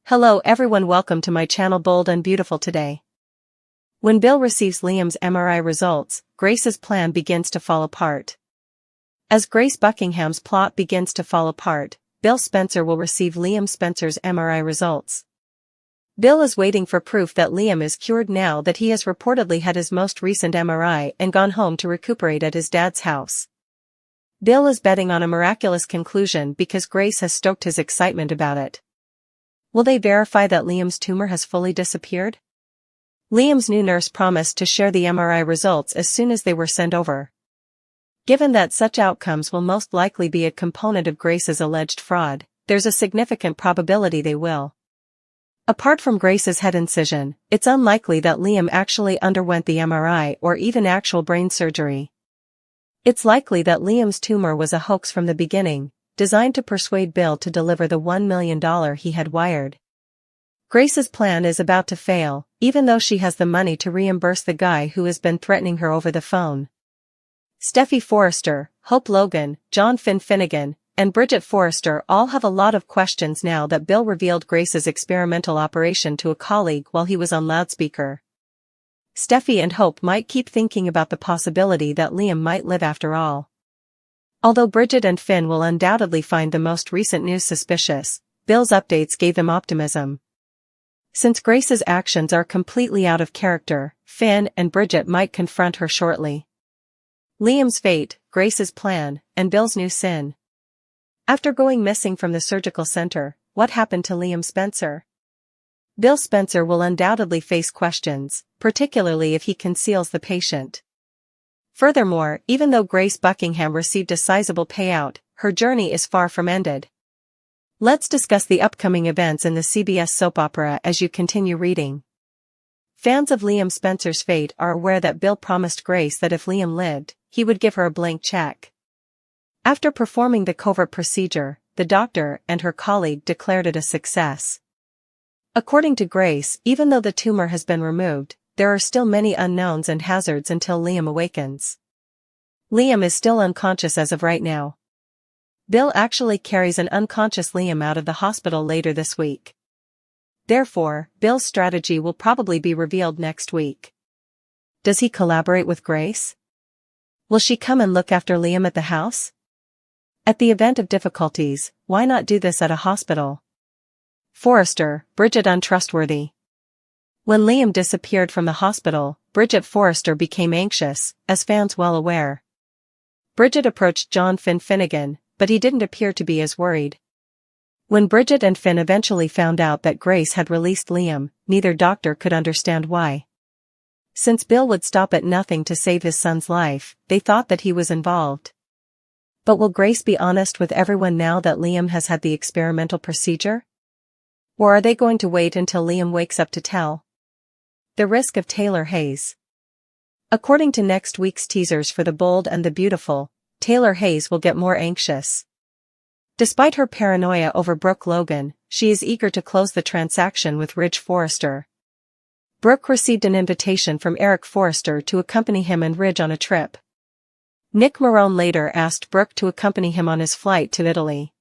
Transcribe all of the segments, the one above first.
Hello everyone, welcome to my channel Bold and Beautiful today. When Bill receives Liam's MRI results, Grace's plan begins to fall apart. As Grace Buckingham's plot begins to fall apart, Bill Spencer will receive Liam Spencer's MRI results. Bill is waiting for proof that Liam is cured now that he has reportedly had his most recent MRI and gone home to recuperate at his dad's house. Bill is betting on a miraculous conclusion because Grace has stoked his excitement about it. Will they verify that Liam's tumor has fully disappeared? Liam's new nurse promised to share the MRI results as soon as they were sent over. Given that such outcomes will most likely be a component of Grace's alleged fraud, there's a significant probability they will. Apart from Grace's head incision, it's unlikely that Liam actually underwent the MRI or even actual brain surgery. It's likely that Liam's tumor was a hoax from the beginning, designed to persuade Bill to deliver the $1 million he had wired. Grace's plan is about to fail, even though she has the money to reimburse the guy who has been threatening her over the phone. Steffi Forrester, Hope Logan, John Finn Finnegan, and Bridget Forrester all have a lot of questions now that Bill revealed Grace's experimental operation to a colleague while he was on loudspeaker. Steffi and Hope might keep thinking about the possibility that Liam might live after all. Although Bridget and Finn will undoubtedly find the most recent news suspicious, Bill's updates gave them optimism. Since Grace's actions are completely out of character, Finn and Bridget might confront her shortly. Liam's fate, Grace's plan, and Bill's new sin. After going missing from the surgical center, what happened to Liam Spencer? Bill Spencer will undoubtedly face questions, particularly if he conceals the patient. Furthermore, even though Grace Buckingham received a sizable payout, her journey is far from ended. Let's discuss the upcoming events in the CBS soap opera as you continue reading. Fans of Liam Spencer's fate are aware that Bill promised Grace that if Liam lived, he would give her a blank check. After performing the covert procedure, the doctor and her colleague declared it a success. According to Grace, even though the tumor has been removed, there are still many unknowns and hazards until Liam awakens. Liam is still unconscious as of right now. Bill actually carries an unconscious Liam out of the hospital later this week. Therefore, Bill's strategy will probably be revealed next week. Does he collaborate with Grace? Will she come and look after Liam at the house? At the event of difficulties, why not do this at a hospital? Forrester, Bridget untrustworthy. When Liam disappeared from the hospital, Bridget Forrester became anxious, as fans well aware. Bridget approached John Finn Finnegan, but he didn't appear to be as worried. When Bridget and Finn eventually found out that Grace had released Liam, neither doctor could understand why. Since Bill would stop at nothing to save his son's life, they thought that he was involved. But will Grace be honest with everyone now that Liam has had the experimental procedure? Or are they going to wait until Liam wakes up to tell? The risk of Taylor Hayes. According to next week's teasers for The Bold and the Beautiful, Taylor Hayes will get more anxious. Despite her paranoia over Brooke Logan, she is eager to close the transaction with Ridge Forrester. Brooke received an invitation from Eric Forrester to accompany him and Ridge on a trip. Nick Marone later asked Brooke to accompany him on his flight to Italy.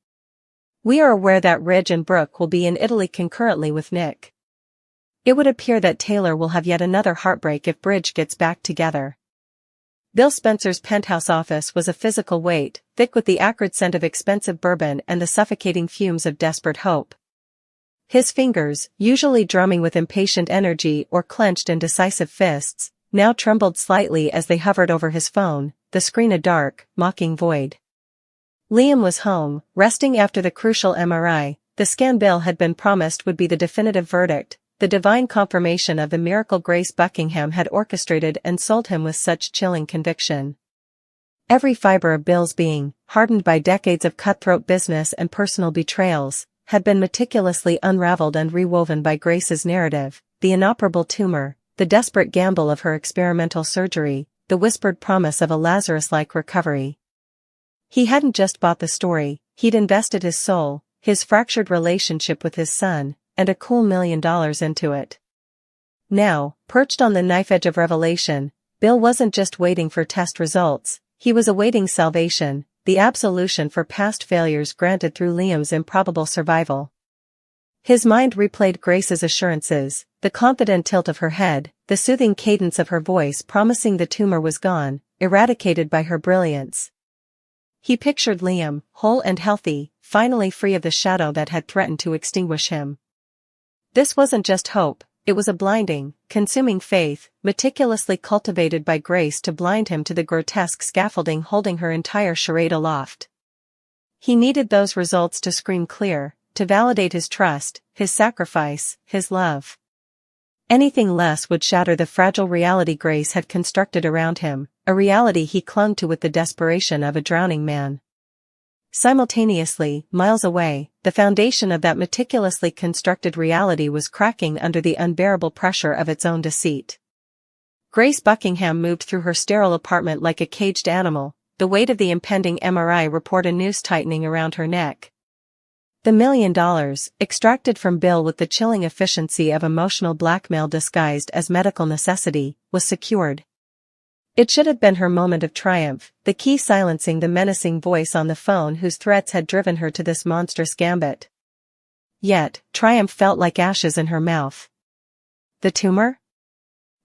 We are aware that Ridge and Brooke will be in Italy concurrently with Nick. It would appear that Taylor will have yet another heartbreak if Bridge gets back together. Bill Spencer's penthouse office was a physical weight, thick with the acrid scent of expensive bourbon and the suffocating fumes of desperate hope. His fingers, usually drumming with impatient energy or clenched in decisive fists, now trembled slightly as they hovered over his phone, the screen a dark, mocking void. Liam was home, resting after the crucial MRI. The scan Bill had been promised would be the definitive verdict, the divine confirmation of the miracle Grace Buckingham had orchestrated and sold him with such chilling conviction. Every fiber of Bill's being, hardened by decades of cutthroat business and personal betrayals, had been meticulously unraveled and rewoven by Grace's narrative, the inoperable tumor, the desperate gamble of her experimental surgery, the whispered promise of a Lazarus-like recovery. He hadn't just bought the story, he'd invested his soul, his fractured relationship with his son, and a cool $1 million into it. Now, perched on the knife edge of revelation, Bill wasn't just waiting for test results, he was awaiting salvation, the absolution for past failures granted through Liam's improbable survival. His mind replayed Grace's assurances, the confident tilt of her head, the soothing cadence of her voice promising the tumor was gone, eradicated by her brilliance. He pictured Liam, whole and healthy, finally free of the shadow that had threatened to extinguish him. This wasn't just hope, it was a blinding, consuming faith, meticulously cultivated by Grace to blind him to the grotesque scaffolding holding her entire charade aloft. He needed those results to scream clear, to validate his trust, his sacrifice, his love. Anything less would shatter the fragile reality Grace had constructed around him, a reality he clung to with the desperation of a drowning man. Simultaneously, miles away, the foundation of that meticulously constructed reality was cracking under the unbearable pressure of its own deceit. Grace Buckingham moved through her sterile apartment like a caged animal, the weight of the impending MRI report a noose tightening around her neck. The $1 million, extracted from Bill with the chilling efficiency of emotional blackmail disguised as medical necessity, was secured. It should have been her moment of triumph, the key silencing the menacing voice on the phone whose threats had driven her to this monstrous gambit. Yet, triumph felt like ashes in her mouth. The tumor?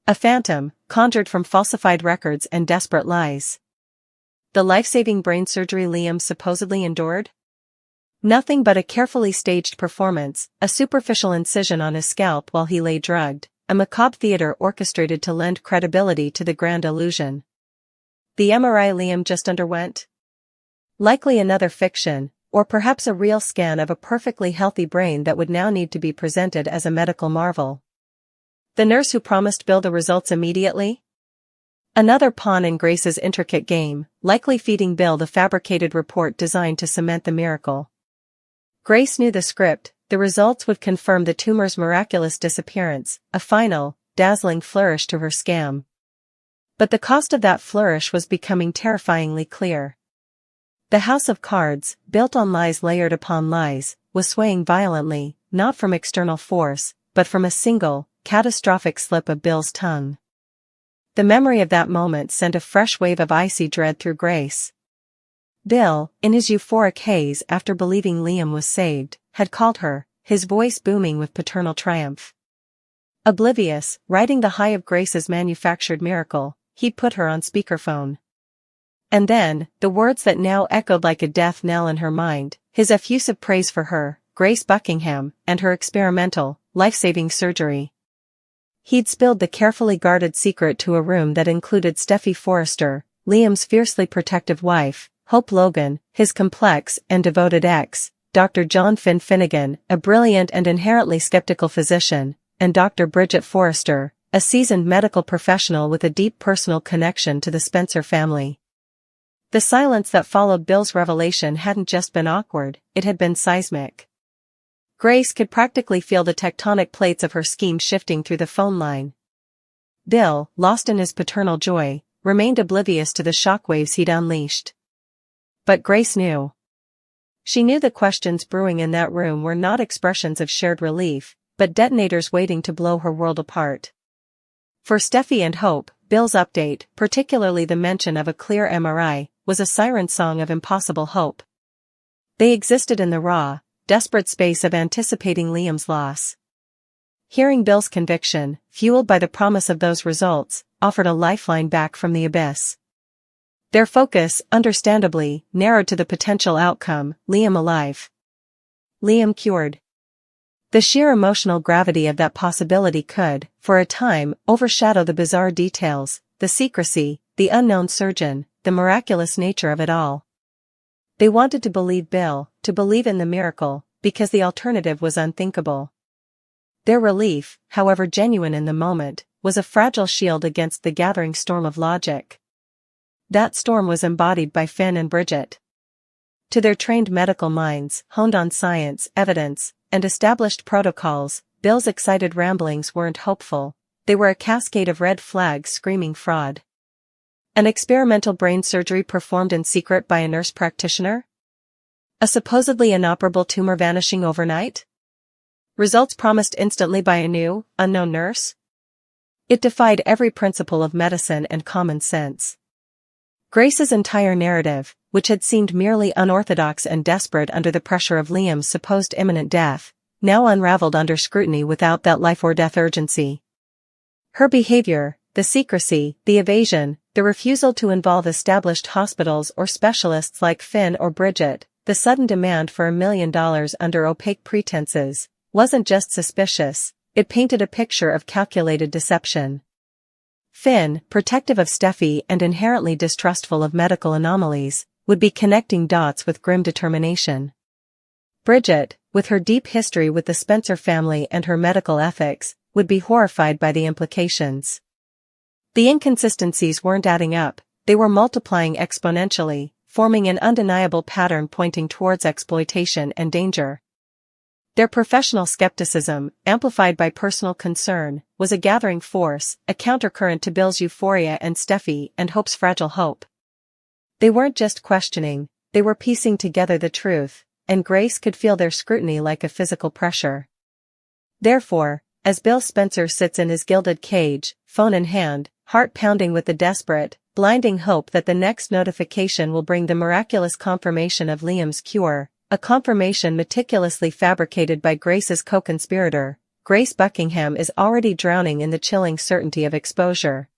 A phantom, conjured from falsified records and desperate lies. The life-saving brain surgery Liam supposedly endured? Nothing but a carefully staged performance, a superficial incision on his scalp while he lay drugged, a macabre theater orchestrated to lend credibility to the grand illusion. The MRI Liam just underwent? Likely another fiction, or perhaps a real scan of a perfectly healthy brain that would now need to be presented as a medical marvel. The nurse who promised Bill the results immediately? Another pawn in Grace's intricate game, likely feeding Bill the fabricated report designed to cement the miracle. Grace knew the script, the results would confirm the tumor's miraculous disappearance, a final, dazzling flourish to her scam. But the cost of that flourish was becoming terrifyingly clear. The house of cards, built on lies layered upon lies, was swaying violently, not from external force, but from a single, catastrophic slip of Bill's tongue. The memory of that moment sent a fresh wave of icy dread through Grace. Bill, in his euphoric haze after believing Liam was saved, had called her, his voice booming with paternal triumph. Oblivious, riding the high of Grace's manufactured miracle, he'd put her on speakerphone. And then, the words that now echoed like a death knell in her mind, his effusive praise for her, Grace Buckingham, and her experimental, life-saving surgery. He'd spilled the carefully guarded secret to a room that included Steffi Forrester, Liam's fiercely protective wife, Hope Logan, his complex and devoted ex, Dr. John Finnegan, a brilliant and inherently skeptical physician, and Dr. Bridget Forrester, a seasoned medical professional with a deep personal connection to the Spencer family. The silence that followed Bill's revelation hadn't just been awkward, it had been seismic. Grace could practically feel the tectonic plates of her scheme shifting through the phone line. Bill, lost in his paternal joy, remained oblivious to the shockwaves he'd unleashed. But Grace knew. She knew the questions brewing in that room were not expressions of shared relief, but detonators waiting to blow her world apart. For Steffi and Hope, Bill's update, particularly the mention of a clear MRI, was a siren song of impossible hope. They existed in the raw, desperate space of anticipating Liam's loss. Hearing Bill's conviction, fueled by the promise of those results, offered a lifeline back from the abyss. Their focus, understandably, narrowed to the potential outcome, Liam alive. Liam cured. The sheer emotional gravity of that possibility could, for a time, overshadow the bizarre details, the secrecy, the unknown surgeon, the miraculous nature of it all. They wanted to believe Bill, to believe in the miracle, because the alternative was unthinkable. Their relief, however genuine in the moment, was a fragile shield against the gathering storm of logic. That storm was embodied by Finn and Bridget. To their trained medical minds, honed on science, evidence, and established protocols, Bill's excited ramblings weren't hopeful, they were a cascade of red flags screaming fraud. An experimental brain surgery performed in secret by a nurse practitioner? A supposedly inoperable tumor vanishing overnight? Results promised instantly by a new, unknown nurse? It defied every principle of medicine and common sense. Grace's entire narrative, which had seemed merely unorthodox and desperate under the pressure of Liam's supposed imminent death, now unraveled under scrutiny without that life-or-death urgency. Her behavior, the secrecy, the evasion, the refusal to involve established hospitals or specialists like Finn or Bridget, the sudden demand for $1 million under opaque pretenses, wasn't just suspicious, it painted a picture of calculated deception. Finn, protective of Steffi and inherently distrustful of medical anomalies, would be connecting dots with grim determination. Bridget, with her deep history with the Spencer family and her medical ethics, would be horrified by the implications. The inconsistencies weren't adding up, they were multiplying exponentially, forming an undeniable pattern pointing towards exploitation and danger. Their professional skepticism, amplified by personal concern, was a gathering force, a countercurrent to Bill's euphoria and Steffi and Hope's fragile hope. They weren't just questioning, they were piecing together the truth, and Grace could feel their scrutiny like a physical pressure. Therefore, as Bill Spencer sits in his gilded cage, phone in hand, heart pounding with the desperate, blinding hope that the next notification will bring the miraculous confirmation of Liam's cure, a confirmation meticulously fabricated by Grace's co-conspirator, Grace Buckingham is already drowning in the chilling certainty of exposure.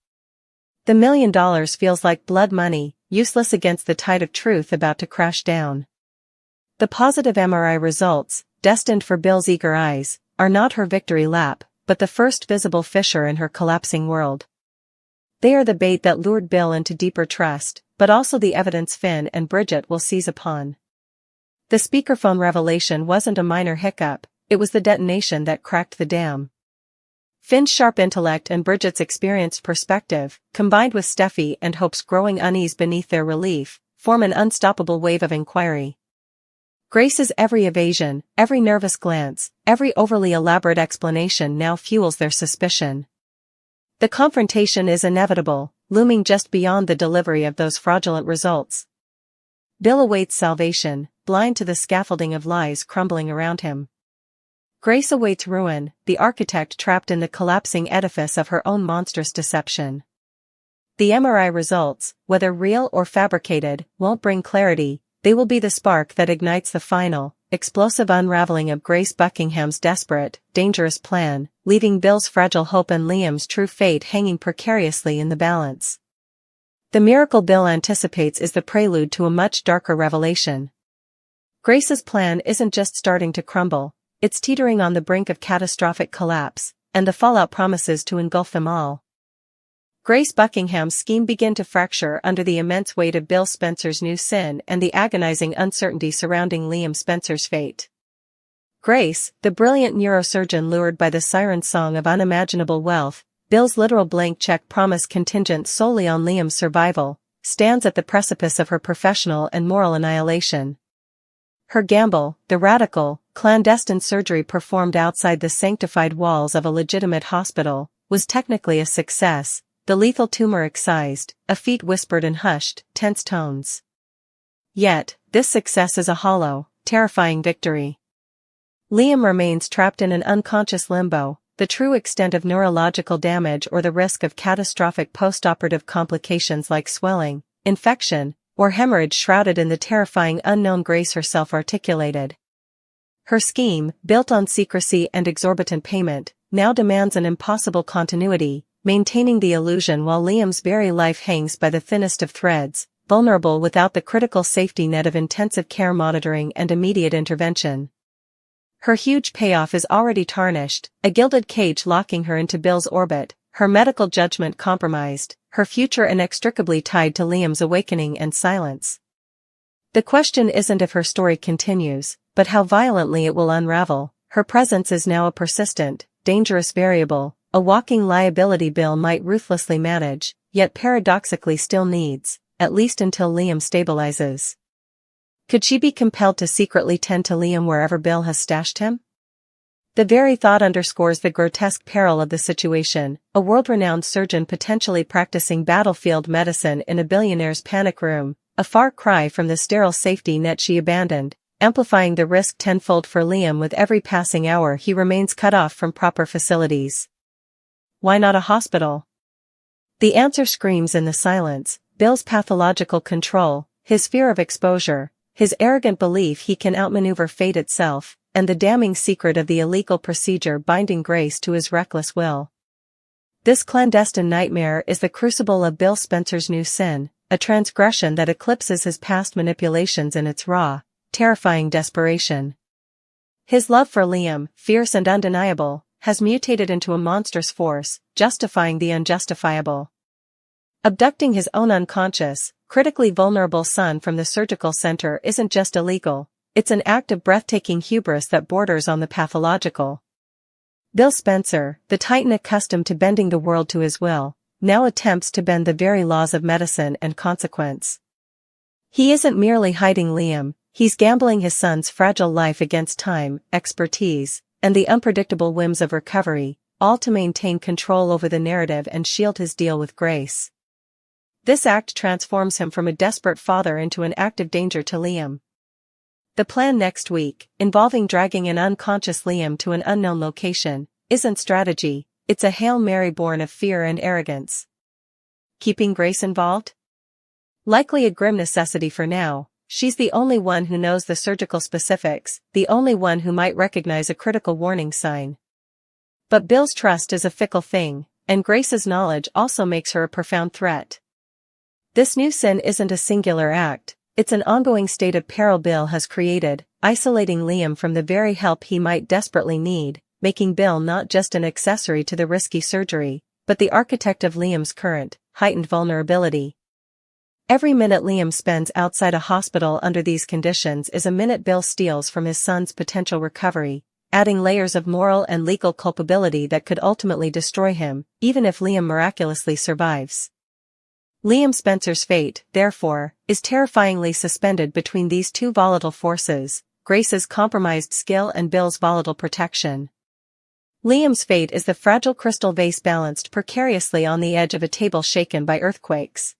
The $1 million feels like blood money, useless against the tide of truth about to crash down. The positive MRI results, destined for Bill's eager eyes, are not her victory lap, but the first visible fissure in her collapsing world. They are the bait that lured Bill into deeper trust, but also the evidence Finn and Bridget will seize upon. The speakerphone revelation wasn't a minor hiccup, it was the detonation that cracked the dam. Finn's sharp intellect and Bridget's experienced perspective, combined with Steffi and Hope's growing unease beneath their relief, form an unstoppable wave of inquiry. Grace's every evasion, every nervous glance, every overly elaborate explanation now fuels their suspicion. The confrontation is inevitable, looming just beyond the delivery of those fraudulent results. Bill awaits salvation, blind to the scaffolding of lies crumbling around him. Grace awaits ruin, the architect trapped in the collapsing edifice of her own monstrous deception. The MRI results, whether real or fabricated, won't bring clarity, they will be the spark that ignites the final, explosive unraveling of Grace Buckingham's desperate, dangerous plan, leaving Bill's fragile hope and Liam's true fate hanging precariously in the balance. The miracle Bill anticipates is the prelude to a much darker revelation. Grace's plan isn't just starting to crumble, it's teetering on the brink of catastrophic collapse, and the fallout promises to engulf them all. Grace Buckingham's scheme began to fracture under the immense weight of Bill Spencer's new sin and the agonizing uncertainty surrounding Liam Spencer's fate. Grace, the brilliant neurosurgeon lured by the siren song of unimaginable wealth, Bill's literal blank check promise contingent solely on Liam's survival, stands at the precipice of her professional and moral annihilation. Her gamble, the radical, clandestine surgery performed outside the sanctified walls of a legitimate hospital, was technically a success, the lethal tumor excised, a feat whispered in hushed, tense tones. Yet, this success is a hollow, terrifying victory. Liam remains trapped in an unconscious limbo, the true extent of neurological damage or the risk of catastrophic postoperative complications like swelling, infection, or hemorrhage shrouded in the terrifying unknown Grace herself articulated. Her scheme, built on secrecy and exorbitant payment, now demands an impossible continuity, maintaining the illusion while Liam's very life hangs by the thinnest of threads, vulnerable without the critical safety net of intensive care monitoring and immediate intervention. Her huge payoff is already tarnished, a gilded cage locking her into Bill's orbit, her medical judgment compromised, her future inextricably tied to Liam's awakening and silence. The question isn't if her story continues, but how violently it will unravel. Her presence is now a persistent, dangerous variable, a walking liability Bill might ruthlessly manage, yet paradoxically still needs, at least until Liam stabilizes. Could she be compelled to secretly tend to Liam wherever Bill has stashed him? The very thought underscores the grotesque peril of the situation, a world-renowned surgeon potentially practicing battlefield medicine in a billionaire's panic room, a far cry from the sterile safety net she abandoned, amplifying the risk tenfold for Liam with every passing hour he remains cut off from proper facilities. Why not a hospital? The answer screams in the silence, Bill's pathological control, his fear of exposure, his arrogant belief he can outmaneuver fate itself, and the damning secret of the illegal procedure binding Grace to his reckless will. This clandestine nightmare is the crucible of Bill Spencer's new sin, a transgression that eclipses his past manipulations in its raw, terrifying desperation. His love for Liam, fierce and undeniable, has mutated into a monstrous force, justifying the unjustifiable. Abducting his own unconscious, critically vulnerable son from the surgical center isn't just illegal, it's an act of breathtaking hubris that borders on the pathological. Bill Spencer, the titan accustomed to bending the world to his will, now attempts to bend the very laws of medicine and consequence. He isn't merely hiding Liam, he's gambling his son's fragile life against time, expertise, and the unpredictable whims of recovery, all to maintain control over the narrative and shield his deal with Grace. This act transforms him from a desperate father into an active danger to Liam. The plan next week, involving dragging an unconscious Liam to an unknown location, isn't strategy, it's a Hail Mary born of fear and arrogance. Keeping Grace involved? Likely a grim necessity for now, she's the only one who knows the surgical specifics, the only one who might recognize a critical warning sign. But Bill's trust is a fickle thing, and Grace's knowledge also makes her a profound threat. This new sin isn't a singular act, it's an ongoing state of peril Bill has created, isolating Liam from the very help he might desperately need, making Bill not just an accessory to the risky surgery, but the architect of Liam's current, heightened vulnerability. Every minute Liam spends outside a hospital under these conditions is a minute Bill steals from his son's potential recovery, adding layers of moral and legal culpability that could ultimately destroy him, even if Liam miraculously survives. Liam Spencer's fate, therefore, is terrifyingly suspended between these two volatile forces, Grace's compromised skill and Bill's volatile protection. Liam's fate is the fragile crystal vase balanced precariously on the edge of a table shaken by earthquakes.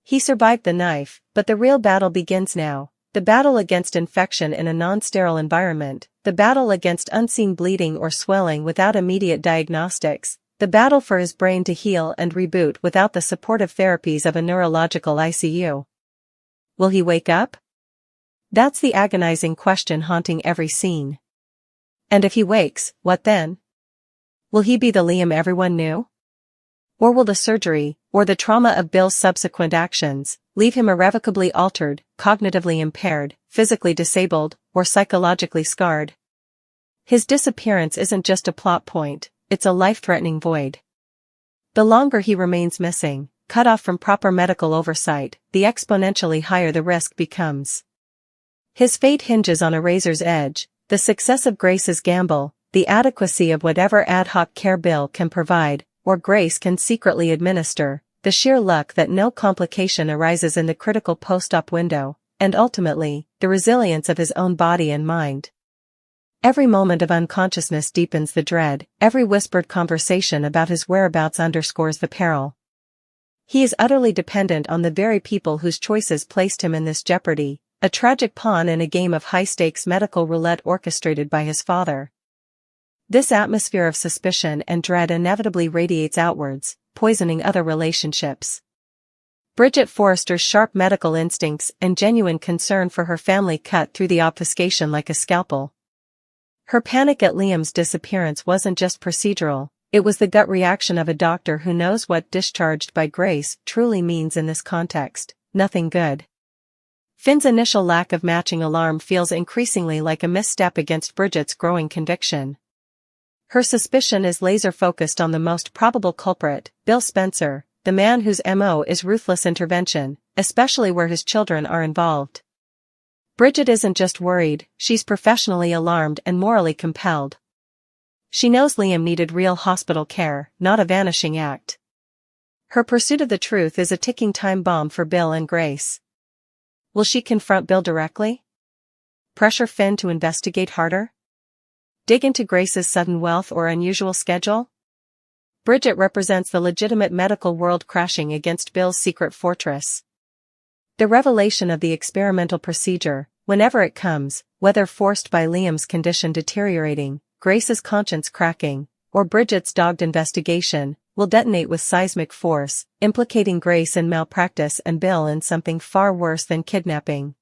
He survived the knife, but the real battle begins now, the battle against infection in a non-sterile environment, the battle against unseen bleeding or swelling without immediate diagnostics, the battle for his brain to heal and reboot without the supportive therapies of a neurological ICU. Will he wake up? That's the agonizing question haunting every scene. And if he wakes, what then? Will he be the Liam everyone knew? Or will the surgery, or the trauma of Bill's subsequent actions, leave him irrevocably altered, cognitively impaired, physically disabled, or psychologically scarred? His disappearance isn't just a plot point, it's a life-threatening void. The longer he remains missing, cut off from proper medical oversight, the exponentially higher the risk becomes. His fate hinges on a razor's edge, the success of Grace's gamble, the adequacy of whatever ad hoc care Bill can provide, or Grace can secretly administer, the sheer luck that no complication arises in the critical post-op window, and ultimately, the resilience of his own body and mind. Every moment of unconsciousness deepens the dread, every whispered conversation about his whereabouts underscores the peril. He is utterly dependent on the very people whose choices placed him in this jeopardy, a tragic pawn in a game of high-stakes medical roulette orchestrated by his father. This atmosphere of suspicion and dread inevitably radiates outwards, poisoning other relationships. Bridget Forrester's sharp medical instincts and genuine concern for her family cut through the obfuscation like a scalpel. Her panic at Liam's disappearance wasn't just procedural, it was the gut reaction of a doctor who knows what discharged by Grace truly means in this context: nothing good. Finn's initial lack of matching alarm feels increasingly like a misstep against Bridget's growing conviction. Her suspicion is laser-focused on the most probable culprit, Bill Spencer, the man whose MO is ruthless intervention, especially where his children are involved. Bridget isn't just worried, she's professionally alarmed and morally compelled. She knows Liam needed real hospital care, not a vanishing act. Her pursuit of the truth is a ticking time bomb for Bill and Grace. Will she confront Bill directly? Pressure Finn to investigate harder? Dig into Grace's sudden wealth or unusual schedule? Bridget represents the legitimate medical world crashing against Bill's secret fortress. The revelation of the experimental procedure, whenever it comes, whether forced by Liam's condition deteriorating, Grace's conscience cracking, or Bridget's dogged investigation, will detonate with seismic force, implicating Grace in malpractice and Bill in something far worse than kidnapping.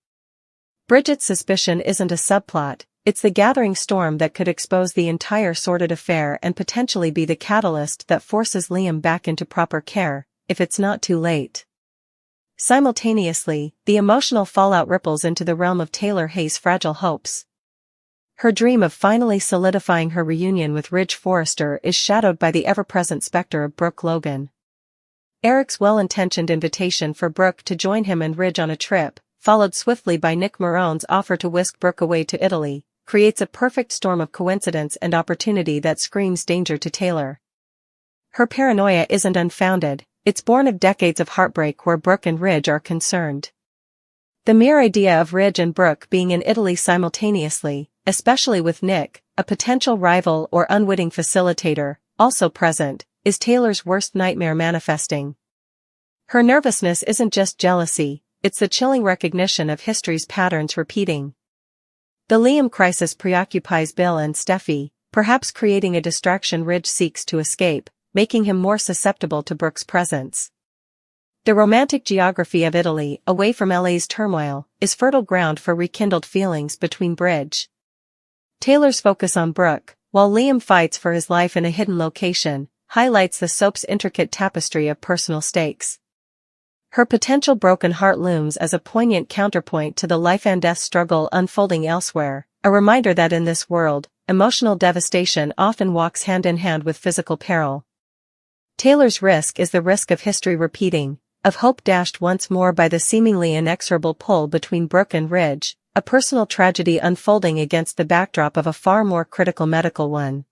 Bridget's suspicion isn't a subplot, It's the gathering storm that could expose the entire sordid affair and potentially be the catalyst that forces Liam back into proper care, if it's not too late. Simultaneously, the emotional fallout ripples into the realm of Taylor Hayes' fragile hopes. Her dream of finally solidifying her reunion with Ridge Forrester is shadowed by the ever-present specter of Brooke Logan. Eric's well-intentioned invitation for Brooke to join him and Ridge on a trip, followed swiftly by Nick Marone's offer to whisk Brooke away to Italy, creates a perfect storm of coincidence and opportunity that screams danger to Taylor. Her paranoia isn't unfounded, it's born of decades of heartbreak where Brooke and Ridge are concerned. The mere idea of Ridge and Brooke being in Italy simultaneously, especially with Nick, a potential rival or unwitting facilitator, also present, is Taylor's worst nightmare manifesting. Her nervousness isn't just jealousy, it's the chilling recognition of history's patterns repeating. The Liam crisis preoccupies Bill and Steffi, perhaps creating a distraction Ridge seeks to escape, making him more susceptible to Brooke's presence. The romantic geography of Italy, away from LA's turmoil, is fertile ground for rekindled feelings between Ridge. Taylor's focus on Brooke, while Liam fights for his life in a hidden location, highlights the soap's intricate tapestry of personal stakes. Her potential broken heart looms as a poignant counterpoint to the life-and-death struggle unfolding elsewhere, a reminder that in this world, emotional devastation often walks hand-in-hand with physical peril. Taylor's risk is the risk of history repeating, of hope dashed once more by the seemingly inexorable pull between Brooke and Ridge, a personal tragedy unfolding against the backdrop of a far more critical medical one.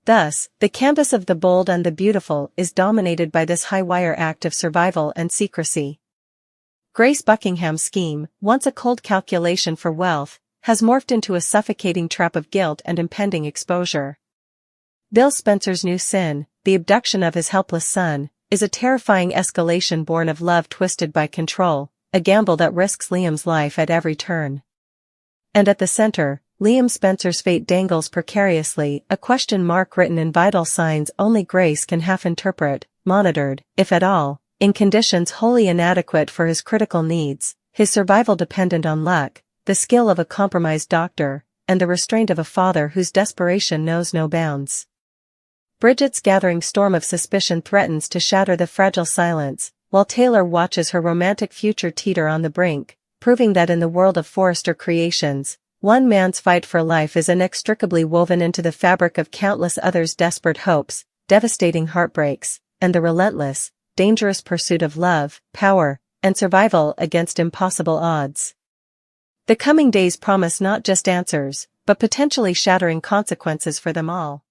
Thus, the canvas of the bold and the beautiful is dominated by this high-wire act of survival and secrecy. Grace Buckingham's scheme, once a cold calculation for wealth, has morphed into a suffocating trap of guilt and impending exposure. Bill Spencer's new sin, the abduction of his helpless son, is a terrifying escalation born of love twisted by control, a gamble that risks Liam's life at every turn. And at the center, Liam Spencer's fate dangles precariously, a question mark written in vital signs only Grace can half-interpret, monitored, if at all, in conditions wholly inadequate for his critical needs, his survival dependent on luck, the skill of a compromised doctor, and the restraint of a father whose desperation knows no bounds. Bridget's gathering storm of suspicion threatens to shatter the fragile silence, while Taylor watches her romantic future teeter on the brink, proving that in the world of Forrester creations, one man's fight for life is inextricably woven into the fabric of countless others' desperate hopes, devastating heartbreaks, and the relentless, dangerous pursuit of love, power, and survival against impossible odds. The coming days promise not just answers, but potentially shattering consequences for them all.